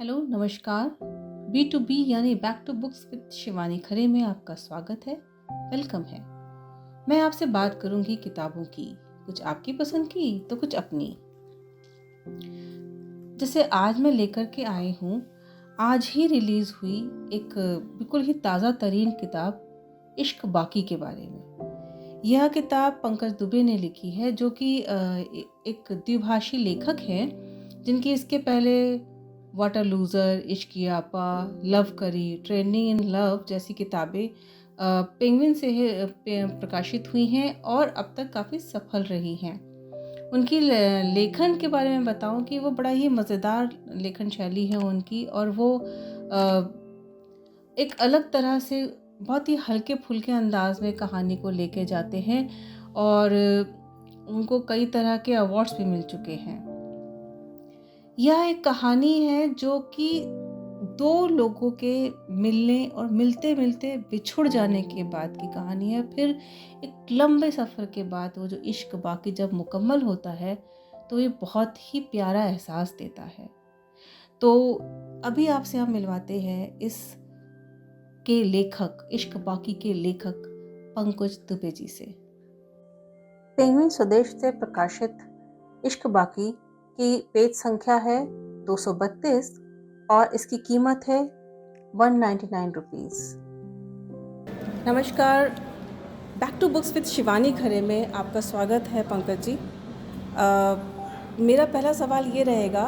Hello नमस्कार। B to B यानी back to books with Shivani Khare में आपका स्वागत है। वेलकम है। मैं आपसे बात करूंगी किताबों की, कुछ आपकी पसंद की तो कुछ अपनी। जैसे आज मैं लेकर के आई हूँ, आज ही रिलीज हुई एक बिल्कुल ही ताज़ा तरीन किताब इश्क बाकी के बारे में। यह किताब पंकज दुबे ने लिखी है, जो कि एक द्विभाषी लेखक हैं, जिनकी इसके पहले वाटर लूज़र, इश्कियापा, लव करी, ट्रेंडिंग इन लव जैसी किताबें पेंगुइन से प्रकाशित हुई हैं और अब तक काफ़ी सफल रही हैं। उनकी लेखन के बारे में बताऊं कि वो बड़ा ही मज़ेदार लेखन शैली है उनकी, और वो एक अलग तरह से बहुत ही हल्के फुल्के अंदाज में कहानी को लेके जाते हैं, और उनको कई तरह के अवार्ड्स भी मिल चुके हैं। यह एक कहानी है जो कि दो लोगों के मिलने और मिलते मिलते बिछुड़ जाने के बाद की कहानी है। फिर एक लंबे सफ़र के बाद वो जो इश्क बाकी जब मुकम्मल होता है तो ये बहुत ही प्यारा एहसास देता है। तो अभी आपसे हम मिलवाते हैं इस के लेखक, इश्क बाकी के लेखक पंकज दुबे जी से। पेंगुइन स्वदेश से प्रकाशित इश्क बाकी की पेज संख्या है 232 और इसकी कीमत है 199 रुपीज़। नमस्कार, back to books with Shivani Khare में आपका स्वागत है पंकज जी। मेरा पहला सवाल ये रहेगा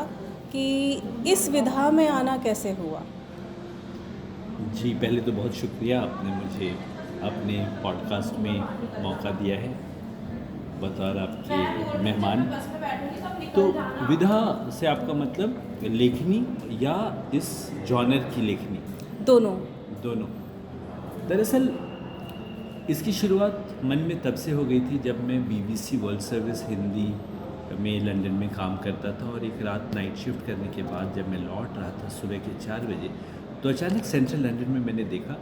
कि इस विधा में आना कैसे हुआ? जी, पहले तो बहुत शुक्रिया, आपने मुझे अपने पॉडकास्ट में मौका दिया है बतौर आपके मेहमान। तो विधा से आपका मतलब लेखनी या इस जॉनर की लेखनी? दोनों। दरअसल इसकी शुरुआत मन में तब से हो गई थी जब मैं BBC वर्ल्ड सर्विस हिंदी में लंदन में काम करता था, और एक रात नाइट शिफ्ट करने के बाद जब मैं लौट रहा था सुबह के 4 बजे, तो अचानक सेंट्रल लंदन में मैंने देखा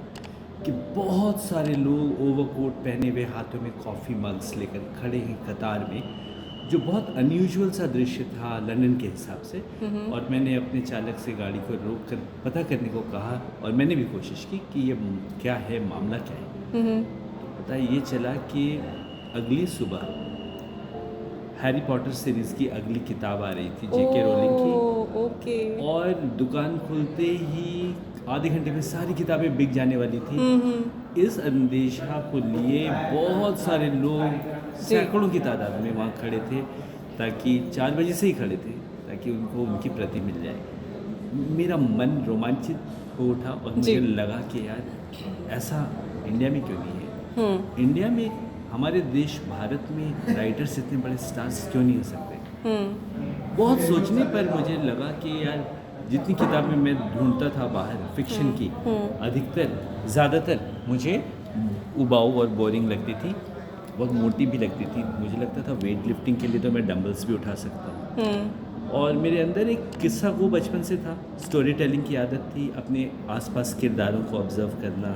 कि बहुत सारे लोग ओवरकोट पहने हुए हाथों में कॉफ़ी मग्स लेकर खड़े हैं कतार में, जो बहुत अनयूजुअल सा दृश्य था लंदन के हिसाब से। और मैंने अपने चालक से गाड़ी को रोक कर पता करने को कहा, और मैंने भी कोशिश की कि ये क्या है, मामला क्या है। तो पता ये चला कि अगली सुबह हैरी पॉटर सीरीज़ की अगली किताब आ रही थी, JK रोलिंग की। ओके। और दुकान खुलते ही आधे घंटे में सारी किताबें बिक जाने वाली थी। इस अंदेशा को लिए बहुत सारे लोग सैकड़ों की तादाद में वहाँ खड़े थे, ताकि 4 बजे से ही खड़े थे ताकि उनको उनकी प्रति मिल जाए। मेरा मन रोमांचित हो उठा और मुझे लगा कि यार ऐसा इंडिया में क्यों नहीं है। इंडिया में, हमारे देश भारत में राइटर्स इतने बड़े स्टार्स क्यों नहीं हो सकते। बहुत सोचने पर मुझे लगा कि यार जितनी किताबें मैं ढूंढता था बाहर फिक्शन की, ज़्यादातर मुझे उबाऊ और बोरिंग लगती थी, बहुत मोटी भी लगती थी। मुझे लगता था वेट लिफ्टिंग के लिए तो मैं डंबल्स भी उठा सकता हूँ। और मेरे अंदर एक किस्सा वो बचपन से था, स्टोरी टेलिंग की आदत थी, अपने आसपास किरदारों को ऑब्जर्व करना,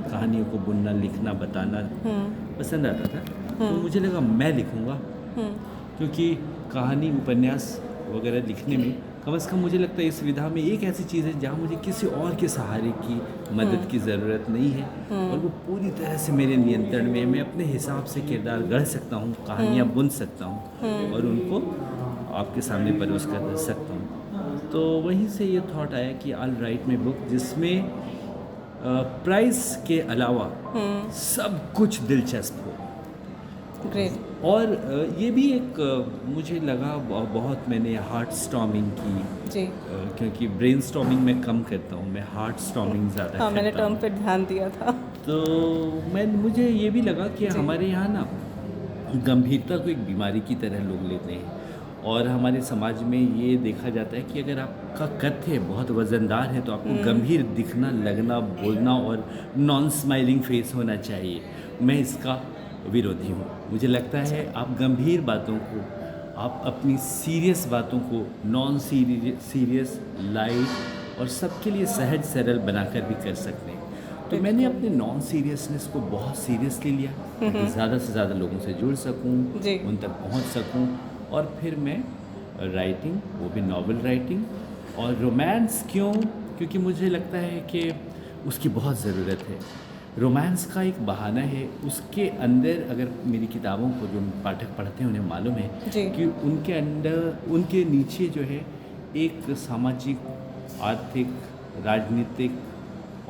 कहानियों को बुनना, लिखना, बताना पसंद आता था। तो मुझे लगा मैं लिखूँगा, क्योंकि कहानी, उपन्यास वगैरह लिखने में कम से कम मुझे लगता है इस विधा में एक ऐसी चीज़ है जहाँ मुझे किसी और के सहारे की, मदद की ज़रूरत नहीं है, और वो पूरी तरह से मेरे नियंत्रण में है। मैं अपने हिसाब से किरदार गढ़ सकता हूँ, कहानियाँ बुन सकता हूँ और उनको आपके सामने परोस कर सकता हूँ। तो वहीं से ये थॉट आया कि आई राइट माई बुक जिसमें प्राइस के अलावा सब कुछ दिलचस्प हो। ग्रेट। और ये भी एक मुझे लगा बहुत, मैंने हार्ट स्टॉर्मिंग की जी। क्योंकि ब्रेन स्टॉर्मिंग मैं कम करता हूँ, मैं हार्ट स्टॉर्मिंग ज़्यादा करता हूँ। मैंने टर्म पे ध्यान दिया था। तो मुझे ये भी लगा कि हमारे यहाँ ना गंभीरता को एक बीमारी की तरह लोग लेते हैं, और हमारे समाज में ये देखा जाता है कि अगर आपका कथ्य बहुत वज़नदार है तो आपको गंभीर दिखना, लगना, बोलना और नॉन स्माइलिंग फेस होना चाहिए। मैं इसका विरोधी हूँ। मुझे लगता है आप गंभीर बातों को, आप अपनी सीरियस बातों को नॉन सीरियस, लाइट और सबके लिए सहज सरल बनाकर भी कर सकते हैं। तो मैंने अपने नॉन सीरियसनेस को बहुत सीरियसली लिया ताकि ज़्यादा से ज़्यादा लोगों से जुड़ सकूं, उन तक पहुंच सकूं, और फिर मैं राइटिंग, वो भी नॉवल राइटिंग, और रोमांस क्यों? क्योंकि मुझे लगता है कि उसकी बहुत ज़रूरत है। रोमांस का एक बहाना है, उसके अंदर अगर मेरी किताबों को जो पाठक पढ़ते हैं उन्हें मालूम है जी। कि उनके अंदर, उनके नीचे जो है एक सामाजिक, आर्थिक, राजनीतिक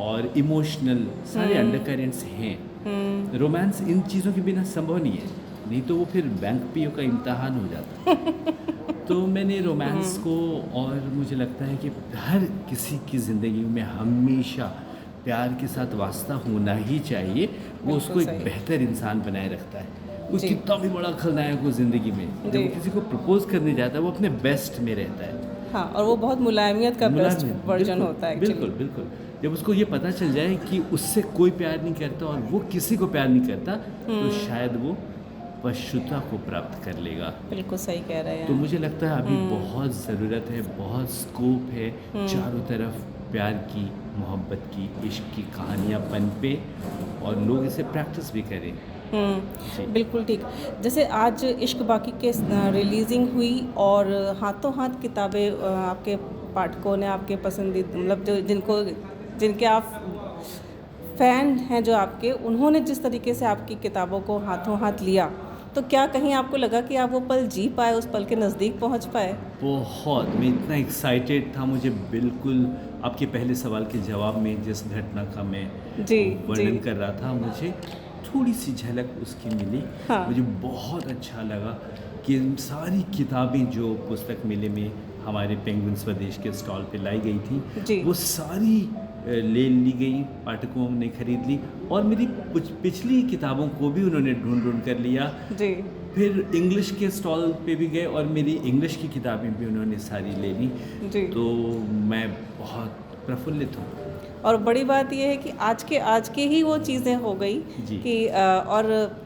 और इमोशनल सारे अंडरकरेंट्स हैं। रोमांस इन चीज़ों के बिना संभव नहीं है, नहीं तो वो फिर बैंक पीओ का इम्तहान हो जाता। तो मैंने रोमांस को, और मुझे लगता है कि हर किसी की ज़िंदगी में हमेशा प्यार के साथ वास्ता होना ही चाहिए। वो उसको एक सही। बेहतर इंसान बनाए रखता है। वो जी। कितना भी बड़ा खलनायक हो ज़िंदगी में, जब जी। वो किसी को प्रपोज करने जाता है वो अपने बेस्ट में रहता है। हाँ, और वो बहुत मुलायमियत का बेस्ट मुलायम, वर्जन बिल्कुल, होता है बिल्कुल एक्चुअली। बिल्कुल। जब उसको ये पता चल जाए कि उससे कोई प्यार नहीं करता और वो किसी को प्यार नहीं करता, तो शायद वो पशुता को प्राप्त कर लेगा। बिल्कुल सही कह रहे हैं। तो मुझे लगता है अभी बहुत ज़रूरत है, बहुत स्कोप है चारों तरफ प्यार की, मोहब्बत की, इश्क की कहानियाँ पनपे और लोग इसे प्रैक्टिस भी करें। जी। बिल्कुल ठीक। जैसे आज इश्क बाकी के रिलीजिंग हुई और हाथों हाथ किताबें आपके पाठकों ने, आपके पसंदीदा, मतलब जो जिनके आप फ़ैन हैं जो आपके, उन्होंने जिस तरीके से आपकी किताबों को हाथों हाथ लिया, तो क्या कहीं आपको लगा कि आप वो पल जी पाए, उस पल के नज़दीक पहुंच पाए? बहुत, मैं इतना एक्साइटेड था, मुझे बिल्कुल आपके पहले सवाल के जवाब में जिस घटना का मैं जी, वर्णन जी। कर रहा था, मुझे थोड़ी सी झलक उसकी मिली। हाँ। मुझे बहुत अच्छा लगा कि सारी किताबें जो पुस्तक मेले में हमारे पेंगुइन स्वदेश के स्टॉल पे लाई गई थी, जी। वो सारी ले ली गई, पाठकों ने खरीद ली और मेरी कुछ पिछली किताबों को भी उन्होंने ढूंढ कर लिया। जी। फिर इंग्लिश के स्टॉल पे भी गए और मेरी इंग्लिश की किताबें भी उन्होंने सारी ले ली। जी। तो मैं बहुत प्रफुल्लित हूँ। और बड़ी बात यह है कि आज के ही वो चीज़ें हो गई जी। कि और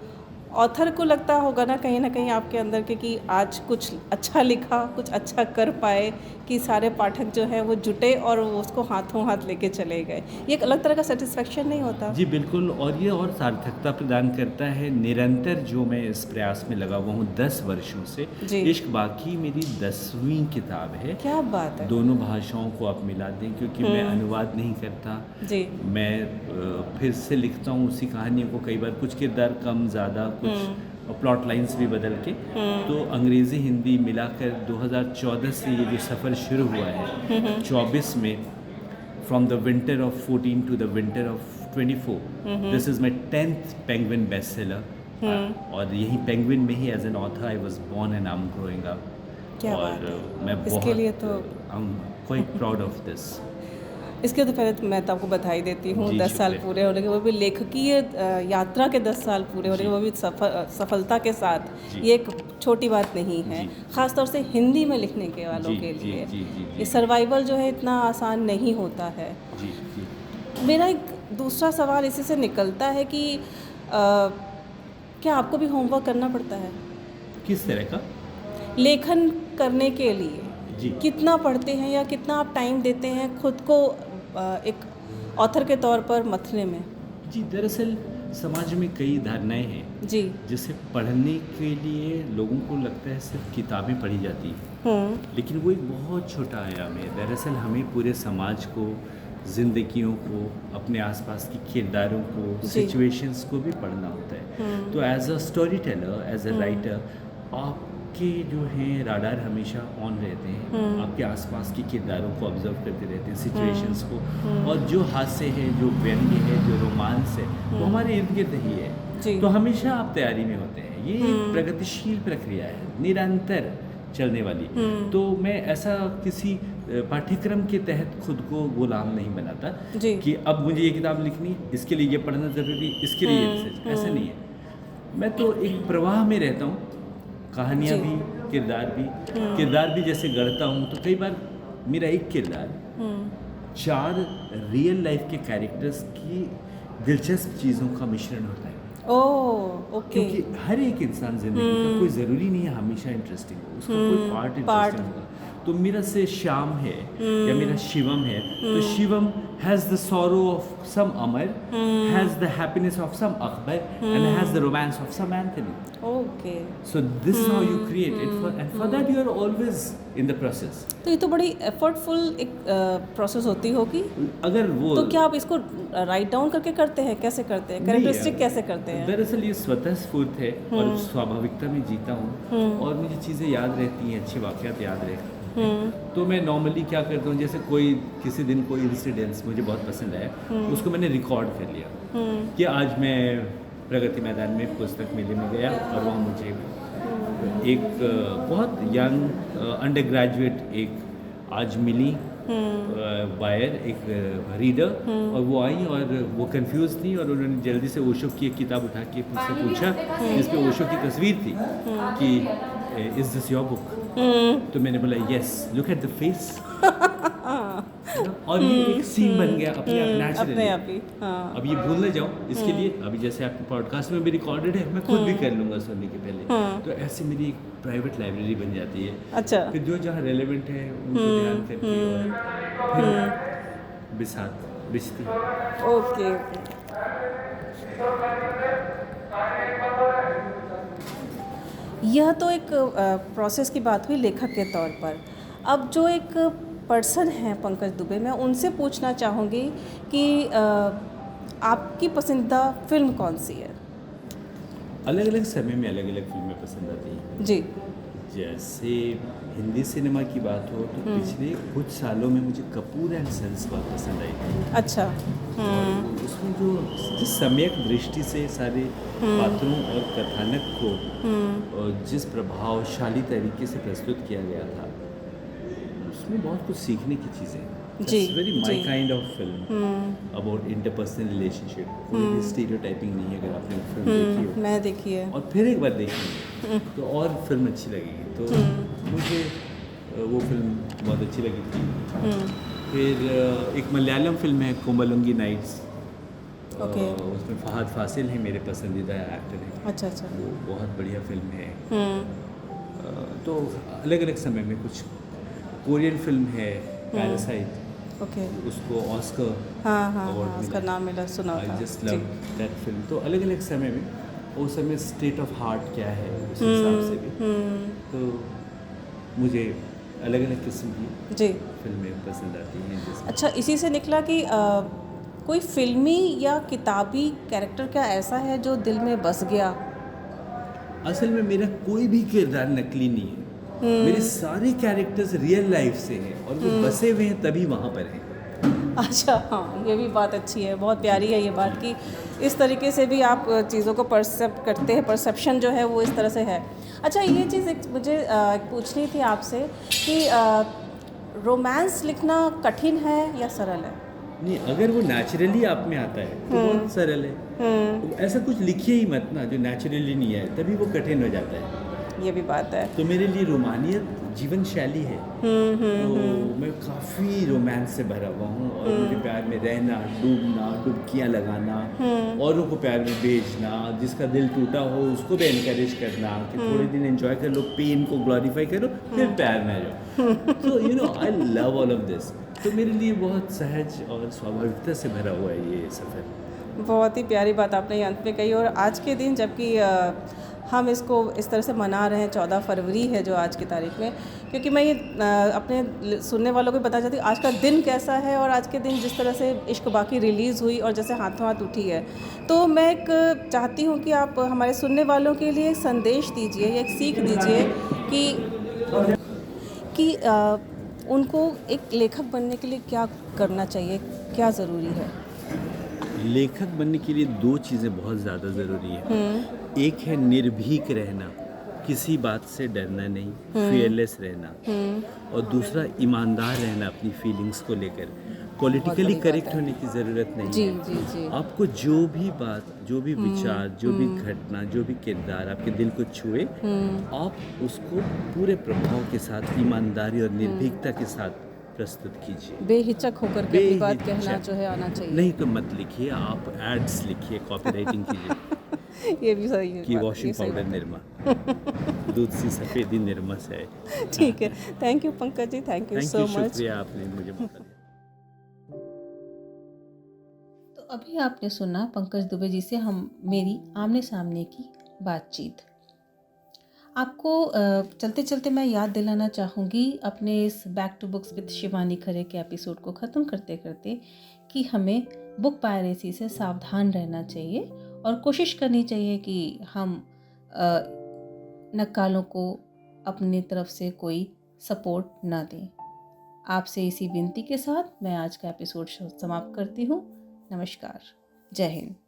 ऑथर को लगता होगा ना कहीं आपके अंदर के कि आज कुछ अच्छा लिखा, कुछ अच्छा कर पाए, कि सारे पाठक जो हैं वो जुटे और वो उसको हाथों हाथ लेके चले गए। ये एक अलग तरह का सेटिस्फेक्शन नहीं होता? जी बिल्कुल, और ये और सार्थकता प्रदान करता है। निरंतर जो मैं इस प्रयास में लगा हुआ हूँ 10 वर्षों से। जी। इश्क बाकी मेरी 10वीं किताब है। क्या बात है। दोनों भाषाओं को आप मिला दें, क्योंकि मैं अनुवाद नहीं करता। जी। मैं फिर से लिखता हूँ उसी कहानियों को, कई बार कुछ किरदार कम ज़्यादा, कुछ प्लॉट लाइंस भी बदल के। तो अंग्रेज़ी हिंदी मिलाकर 2014 से ये जो सफ़र शुरू हुआ है, 24 में from the winter of 14 to the winter of 24, this is my 10th Penguin best seller. और यही पेंगुइन में ही as an author I was born and I am growing up. क्या बात और है। मैं इसके लिए तो I am quite proud of this. इसके तो पहले तो मैं तो आपको बधाई देती हूँ। जी, 10 साल शुक्रिया। पूरे होने के, वो भी लेखकीय यात्रा के 10 साल पूरे होने के, जी। वो भी सफलता के साथ। जी। ये एक छोटी बात नहीं है, जी। ख़ास तौर से हिंदी में लिखने के वालों जी, के जी, लिए। जी, जी, जी। ये सर्वाइवल जो है इतना आसान नहीं होता है। जी जी। मेरा एक दूसरा सवाल इसी से निकलता है कि क्या आपको भी होमवर्क करना पड़ता है किस तरह का? लेखन करने के लिए? जी। कितना पढ़ते हैं या कितना आप टाइम देते हैं खुद को एक ऑथर के तौर पर मथने में? जी, दरअसल समाज में कई धारणाएं हैं जी। जिसे पढ़ने के लिए लोगों को लगता है सिर्फ किताबें पढ़ी जाती हैं, लेकिन वो एक बहुत छोटा आयाम है। दरअसल हमें पूरे समाज को, ज़िंदगियों को, अपने आसपास की किरदारों को, जी। सिचुएशंस को भी पढ़ना होता है। तो as a storyteller, as a writer, आपके जो हैं राडार हमेशा ऑन रहते हैं। आपके आसपास की किरदारों को ऑब्जर्व करते रहते हैं, सिचुएशंस को, और जो हास्य है, जो व्यंग्य है, जो रोमांस है, वो हमारे इर्द गिर्द ही है। जी। तो हमेशा आप तैयारी में होते हैं। ये एक प्रगतिशील प्रक्रिया है, निरंतर चलने वाली। तो मैं ऐसा किसी पाठ्यक्रम के तहत खुद को गुलाम नहीं बनाता जी। कि अब मुझे ये किताब लिखनी, इसके लिए ये पढ़ना ज़रूरी, इसके लिए ये रिसर्च। ऐसा नहीं है। मैं तो एक प्रवाह में रहता हूँ, कहानियाँ जी। भी, किरदार भी जैसे गढ़ता हूँ। तो कई बार मेरा एक किरदार 4 रियल लाइफ के कैरेक्टर्स की दिलचस्प चीज़ों का मिश्रण होता है। ओह, ओके। क्योंकि हर एक इंसान ज़िंदगी का कोई ज़रूरी नहीं है हमेशा इंटरेस्टिंग हो, उसका कोई पार्ट इंटरेस्टिंग होगा। तो मेरा से श्याम है या मेरा शिवम है, तो Shivam has the sorrow of some Amar, has the happiness of some Akbar and has the romance of some Anthony. Okay. So this is how you create it, and for that you are always in the process. तो ये तो बड़ी effortful एक process होती होगी. अगर वो तो क्या आप इसको राइट डाउन करके करते हैं, कैसे करते हैं, कैरेक्टरिस्टिक कैसे करते हैं? दरअसल ये स्वतः स्फूर्त है और स्वाभाविकता में जीता हूँ और मुझे चीज़ें याद रहती हैं, अच्छे वाक़यात याद रहते हैं. तो मैं नॉर्मली क्या करता हूँ, जैसे कोई किसी दिन कोई इंसिडेंस मुझे बहुत पसंद आया, उसको मैंने रिकॉर्ड कर लिया कि आज मैं प्रगति मैदान में पुस्तक मेले में गया और वहाँ मुझे एक बहुत यंग अंडर ग्रेजुएट एक आज मिली बायर, एक रीडर, और वो आई और वो कंफ्यूज थी और उन्होंने जल्दी से ओशो की एक किताब उठा के मुझसे पूछा जिस पे ओशो की तस्वीर थी कि इज दिस योर बुक. तो मैंने बोला yes, look at the face. और ये एक सीन बन गया अपने आप नेचुरली. अब ये भूल ना जाओ, इसके लिए अभी जैसे आपके पॉडकास्ट में भी रिकॉर्डेड है, मैं खुद भी कर लूँगा सुनने के पहले. तो ऐसे मेरी एक प्राइवेट लाइब्रेरी बन जाती है. अच्छा. फिर जो जहाँ रेलेवेंट है उनको ध्यान करके और फिर बिसात बिछती. ओके. यह तो एक प्रोसेस की बात हुई लेखक के तौर पर. अब जो एक पर्सन है पंकज दुबे, मैं उनसे पूछना चाहूँगी कि आपकी पसंदीदा फिल्म कौन सी है? अलग अलग समय में अलग अलग फिल्में पसंद आती हैं जी. जैसे हिंदी सिनेमा की बात हो तो पिछले कुछ सालों में मुझे कपूर एंड सन्स बहुत पसंद आई थी. अच्छा. और उसमें जो जिस सम्यक दृष्टि से सारे पात्रों और कथानक को और जिस प्रभावशाली तरीके से प्रस्तुत किया गया था, उसमें बहुत कुछ सीखने की चीज़ें. जी, वेरी माई जी. Kind of film about interpersonal relationship. कोई भी स्टीरियोटाइपिंग नहीं है. अगर आपने फिल्म देखी हो, मैं देखी है. और फिर एक बार देखी तो और फिल्म अच्छी लगेगी. तो मुझे वो फिल्म बहुत अच्छी लगी थी. फिर एक मलयालम फिल्म है कोमलंगी नाइट्स. ओके. उसमें फहद फासिल है, मेरे पसंदीदा एक्टर हैं. अच्छा अच्छा. वो बहुत बढ़िया फिल्म है. तो अलग अलग समय में कुछ कोरियन फिल्म है पैरासाइट. ओके. उसको ऑस्कर हाँ, अवार्ड उसका नाम मिला, सुना आई था. Just love that film. तो अलग अलग समय में उस समय स्टेट ऑफ हार्ट क्या है उस हिसाब से भी तो मुझे अलग अलग किस्म की जी फिल्में पसंद आती हैं. अच्छा, इसी से निकला कि कोई फिल्मी या किताबी कैरेक्टर क्या ऐसा है जो दिल में बस गया? असल में मेरा कोई भी किरदार नकली नहीं है. मेरे सारे कैरेक्टर्स रियल लाइफ से हैं और वो बसे हुए हैं तभी वहाँ पर हैं. अच्छा. हाँ, ये भी बात अच्छी है, बहुत प्यारी है ये बात कि इस तरीके से भी आप चीज़ों को परसेप्ट करते हैं. परसेप्शन जो है वो इस तरह से है. अच्छा, ये चीज़ एक मुझे पूछनी थी आपसे कि रोमांस लिखना कठिन है या सरल है? नहीं, अगर वो नेचुरली आप में आता है तो बहुत सरल है. तो ऐसा कुछ लिखिए ही मत ना जो नेचुरली नहीं है, तभी वो कठिन हो जाता है. ये भी बात है. तो मेरे लिए रोमानियत जीवन शैली है. तो मैं काफ़ी रोमांस से भरा हुआ हूँ और मुझे प्यार में रहना, डूबना, डुबकियाँ लगाना, औरों को प्यार में भेजना, जिसका दिल टूटा हो उसको भी एनकरेज करना कि थोड़े दिन एंजॉय कर लो, पेन को ग्लोरीफाई करो, फिर प्यार में आ जाओ. तो you know I love all of this. तो मेरे लिए बहुत सहज और स्वाभाविकता से भरा हुआ है ये सफ़र. बहुत ही प्यारी बात आपने अंत में कही. और आज के दिन जबकि हम इसको इस तरह से मना रहे हैं, 14 फरवरी है जो आज की तारीख में, क्योंकि मैं ये अपने सुनने वालों को बता चाहती हूँ आज का दिन कैसा है. और आज के दिन जिस तरह से इश्क बाकी रिलीज़ हुई और जैसे हाथों हाथ उठी है, तो मैं एक चाहती हूँ कि आप हमारे सुनने वालों के लिए एक संदेश दीजिए या एक सीख दीजिए कि उनको एक लेखक बनने के लिए क्या करना चाहिए, क्या ज़रूरी है? लेखक बनने के लिए दो चीज़ें बहुत ज़्यादा ज़रूरी है. एक है निर्भीक रहना, किसी बात से डरना नहीं, फियरलेस रहना. और दूसरा ईमानदार रहना अपनी फीलिंग्स को लेकर. पॉलिटिकली करेक्ट होने की ज़रूरत नहीं जी, है. जी, जी. आपको जो भी बात, जो भी विचार, जो भी घटना, जो भी किरदार आपके दिल को छुए, आप उसको पूरे प्रभाव के साथ, ईमानदारी और निर्भीकता के साथ प्रस्तुत कीजिए. बेहिचक होकर के अपनी बात कहना जो है आना चाहिए. नहीं तो मत लिखिए, आप एड्स लिखिए, कॉपीराइटिंग कीजिए. ये भी सही है कि बात, ये वॉशिंग सही पाउडर बात निरमा, दूध सी सफ़ेदी निरमा से है। है। ठीक है, thank you Pankaj ji, thank you thank so you, much. शुक्रिया आपने मुझे मौका दिया। तो अभी आपने सुना पंकज दुबे जी से हम मेरी आमने सामने की बातचीत। आपको चलते चलते मैं याद दिलाना चाहूँगी अपने इस back to books with Shivani Khare के एपिसोड को ख़त्म करते करते कि हमें बुक पायरेसी से सावधान रहना चाहिए और कोशिश करनी चाहिए कि हम नक्कालों को अपनी तरफ से कोई सपोर्ट ना दें। आपसे इसी विनती के साथ मैं आज का एपिसोड समाप्त करती हूँ। नमस्कार, जय हिंद।